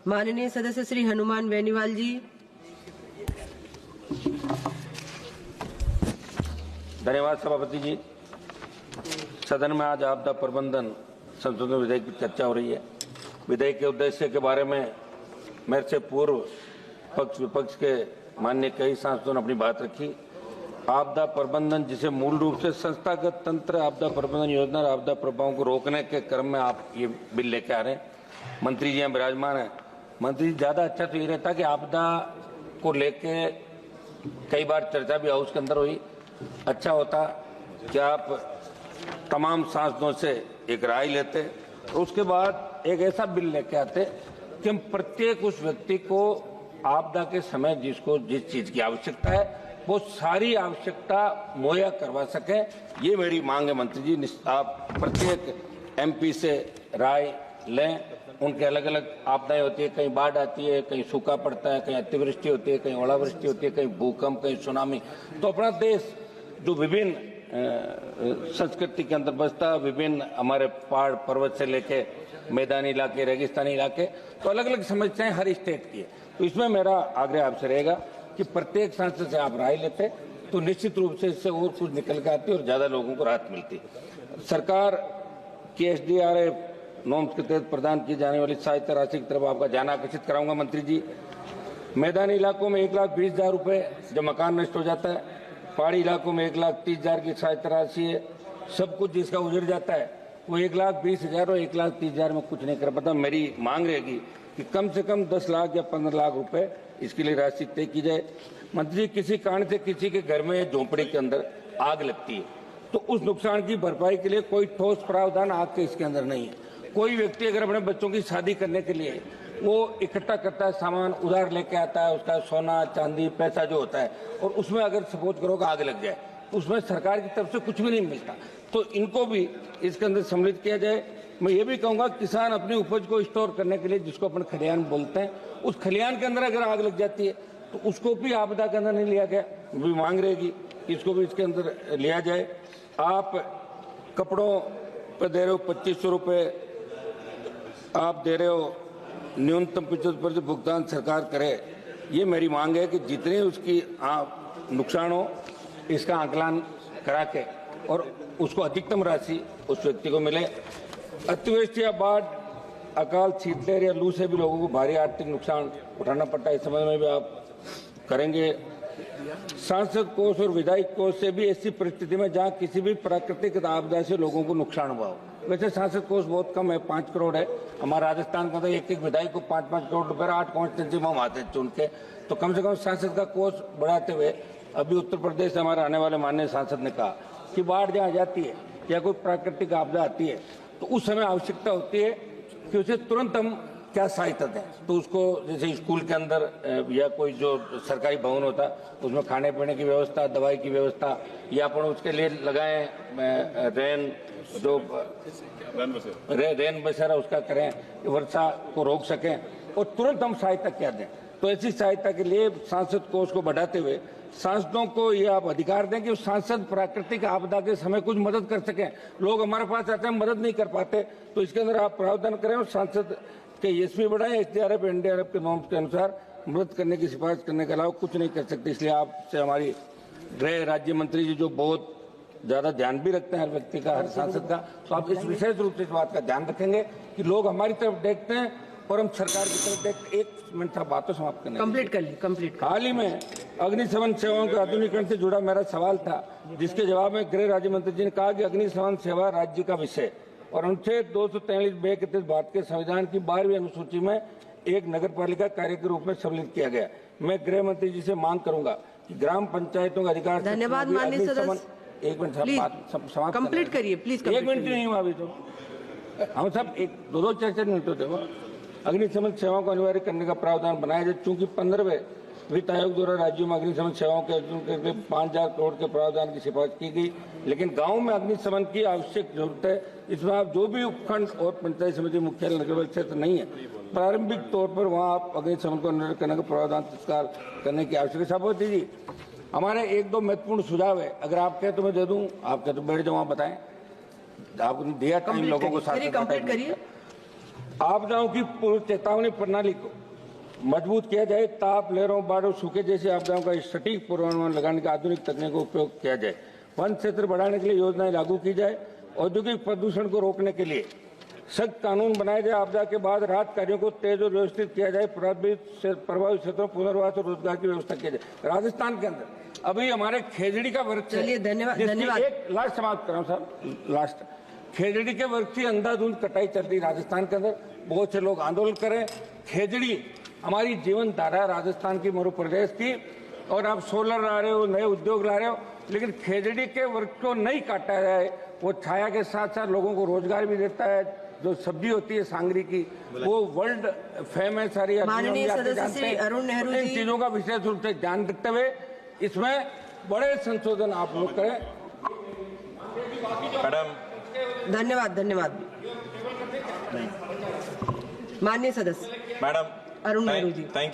माननीय सदस्य श्री हनुमान बेनीवाल जी। धन्यवाद सभापति जी। सदन में आज आपदा प्रबंधन संशोधन विधेयक की चर्चा हो रही है। विधेयक के उद्देश्य के बारे में मेरे से पूर्व पक्ष विपक्ष के माननीय कई सांसदों ने अपनी बात रखी। आपदा प्रबंधन, जिसे मूल रूप से संस्थागत तंत्र आपदा प्रबंधन योजना और आपदा प्रभावों को रोकने के क्रम में आप ये बिल लेके आ रहे हैं। मंत्री जी यहाँ विराजमान है। मंत्री जी, ज्यादा अच्छा तो ये रहता कि आपदा को लेके कई बार चर्चा भी हाउस के अंदर हुई। अच्छा होता कि आप तमाम सांसदों से एक राय लेते और उसके बाद एक ऐसा बिल लेके आते कि हम प्रत्येक उस व्यक्ति को आपदा के समय जिसको जिस चीज की आवश्यकता है वो सारी आवश्यकता मुहैया करवा सकें। ये मेरी मांग है मंत्री जी। आप प्रत्येक एमपी से राय लें। उनके अलग अलग आपदाएं होती है, कहीं बाढ़ आती है, कहीं सूखा पड़ता है, कहीं अतिवृष्टि होती है, कहीं ओलावृष्टि होती है, कहीं भूकंप, कहीं सुनामी। तो अपना देश जो विभिन्न संस्कृति के अंदर बसता, विभिन्न हमारे पहाड़ पर्वत से लेके मैदानी इलाके, रेगिस्तानी इलाके, तो अलग अलग समस्याएं हर स्टेट की है। तो इसमें मेरा आग्रह आपसे रहेगा कि प्रत्येक सांसद से आप राय लेते तो निश्चित रूप से इससे और कुछ निकल के आती और ज्यादा लोगों को राहत मिलती। सरकार की SDRF नॉर्म्स के तहत प्रदान की जाने वाली सहायता राशि की तरफ आपका ध्यान आकर्षित कराऊंगा मंत्री जी। मैदानी इलाकों में 1,20,000 रुपए जब मकान नष्ट हो जाता है, पहाड़ी इलाकों में 1,30,000 की सहायता राशि है। सब कुछ जिसका उजड़ जाता है वो 1,20,000 और 1,30,000 में कुछ नहीं कर पाता। मेरी मांग रहेगी कि कम से कम 10 लाख या 15 लाख रुपए इसके लिए राशि तय की जाए। मंत्री जी, किसी कारण से किसी के घर में झोंपड़ी के अंदर आग लगती है तो उस नुकसान की भरपाई के लिए कोई ठोस प्रावधान आग के इसके अंदर नहीं है। कोई व्यक्ति अगर अपने बच्चों की शादी करने के लिए वो इकट्ठा करता है, सामान उधार लेके आता है, उसका सोना चांदी पैसा जो होता है, और उसमें अगर सपोज करो कि आग लग जाए तो उसमें सरकार की तरफ से कुछ भी नहीं मिलता। तो इनको भी इसके अंदर सम्मिलित किया जाए। मैं ये भी कहूंगा किसान अपनी उपज को स्टोर करने के लिए, जिसको अपन खलिहान बोलते हैं, उस खलिहान के अंदर अगर आग लग जाती है तो उसको भी आपदा के अंदर नहीं लिया गया। भी मांग रहेगी कि इसको भी इसके अंदर लिया जाए। आप कपड़ों पर दे रहे हो 2,500 रुपए, आप दे रहे हो न्यूनतम 75% भुगतान सरकार करे। ये मेरी मांग है कि जितने उसकी नुकसान हो इसका आकलन करा के और उसको अधिकतम राशि उस व्यक्ति को मिले। अतिवृष्टि या बाढ़, अकाल, शीतलहर या लू से भी लोगों को भारी आर्थिक नुकसान उठाना पड़ता है। इस समय में भी आप करेंगे। सांसद कोष और विधायक कोष से भी ऐसी परिस्थिति में जहां किसी भी प्राकृतिक आपदा से लोगों को नुकसान हुआ हो। वैसे सांसद कोष बहुत कम है, 5 करोड़ है। हमारा राजस्थान का तो एक एक विधायक को 5-5 करोड़ रुपए 8 कॉन्स्टिट्यूंसी में हम आते चुन के, तो कम से कम सांसद का कोष बढ़ाते हुए अभी उत्तर प्रदेश से हमारे आने वाले माननीय सांसद ने कहा कि बाढ़ जहाँ जाती है या कोई प्राकृतिक आपदा आती है तो उस समय आवश्यकता होती है कि उसे तुरंत हम क्या सहायता दें। तो उसको जैसे स्कूल के अंदर या कोई जो सरकारी भवन होता है उसमें खाने पीने की व्यवस्था, दवाई की व्यवस्था, या अपन उसके लिए लगाएं रेन बसेरा उसका करें, वर्षा को रोक सकें और तुरंत हम सहायता क्या दें। तो ऐसी सहायता के लिए सांसद कोष को बढ़ाते हुए सांसदों को ये आप अधिकार दें कि सांसद प्राकृतिक आपदा के समय कुछ मदद कर सकें। लोग हमारे पास आते हैं, मदद नहीं कर पाते, तो इसके अंदर आप प्रावधान करें और सांसद के एसपी बढ़ाएं। SDRF NDRF के नॉर्म्स के अनुसार मदद करने की सिफारिश करने के अलावा कुछ नहीं कर सकते। इसलिए आपसे हमारी गृह राज्य मंत्री जी जो बहुत ज्यादा ध्यान भी रखते हैं हर व्यक्ति का, हर सांसद का, तो आप इस विशेष रूप से इस बात का ध्यान रखेंगे कि लोग हमारी तरफ देखते हैं और हम सरकार की तरफ देखते। 1 मिनट था, बातों समाप्त करने कंप्लीट कर ली, कंप्लीट। हाल ही में अग्निशमन सेवाओं के आधुनिकीकरण से जुड़ा मेरा सवाल था, जिसके जवाब में गृह राज्य मंत्री जी ने कहा कि अग्निशमन सेवा राज्य का विषय और अनुच्छेद 243(ब) के तहत भारत के संविधान की 12वीं अनुसूची में एक नगर पालिका कार्य के रूप में सम्मिलित किया गया। मैं गृह मंत्री जी से मांग करूंगा कि ग्राम पंचायतों का अधिकार। धन्यवाद माननीय सदस्य। 1 मिनट समाप्त कंप्लीट करिए प्लीज। 1 मिनट नहीं हुआ अभी तो, हम सब 1-2 चर्चा नहीं होते थे। अग्निशमन सेवाओं को अनिवार्य करने का प्रावधान बनाया जाए। चूंकि 15वें वित्त आयोग द्वारा राज्यों में अग्निशमन सेवाओं के अर्जुन के लिए 5,000 करोड़ के प्रावधान की सिफारिश की गई, लेकिन गांव में अग्निशमन की आवश्यक जरूरत है। इसमें आप जो भी उपखंड और पंचायत समिति मुख्यालय नगर क्षेत्र नहीं है, प्रारंभिक तौर पर वहां आप अग्निशमन को निर्णय करने का प्रावधान तत्काल करने की आवश्यकता। सभापति जी, हमारे 1-2 महत्वपूर्ण सुझाव है, अगर आप कहें तो मैं दे दूं, आप कहें तो बैठ जाओ, आप बताएं। आपने दिया टाइम लोगों को साथ कंप्लीट करिए। आपदाओं की पूर्व चेतावनी प्रणाली को मजबूत किया जाए। ताप, लहरों, बाढ़ों, सूखे जैसी आपदाओं का सटीक पूर्वानुमान लगाने का आधुनिक तकनीक का उपयोग किया जाए। वन क्षेत्र बढ़ाने के लिए योजनाएं लागू की जाए। औद्योगिक प्रदूषण को रोकने के लिए सख्त कानून बनाए जाए। आपदा के बाद राहत कार्यों को तेज और व्यवस्थित किया जाए। प्रभावित क्षेत्रों पुनर्वास और रोजगार की व्यवस्था की जाए। राजस्थान के अंदर अभी हमारे खेजड़ी का वृक्ष है। चलिए, धन्यवाद, जिसकी धन्यवाद। एक लास्ट समाप्त कर रहा हूं साहब, लास्ट। खेजड़ी के वृक्ष की अंधाधुंध कटाई चल रही राजस्थान के अंदर। बहुत से लोग आंदोलन करें। खेजड़ी हमारी जीवन धारा राजस्थान की, मध्य प्रदेश की, और आप सोलर ला रहे हो, नए उद्योग ला रहे हो, लेकिन खेजड़ी के वृक्ष को नहीं काटा जाए। वो छाया के साथ साथ लोगों को रोजगार भी देता है। जो सब्जी होती है सांगरी की, वो वर्ल्ड फेमस सारी। माननीय सदस्य श्री अरुण नेहरू इन जी, चीजों का विशेष रूप से ध्यान रखते हुए इसमें बड़े संशोधन आप लोग करें। मैडम, धन्यवाद, धन्यवाद। माननीय सदस्य मैडम, अरुण नेहरू जी। थैंक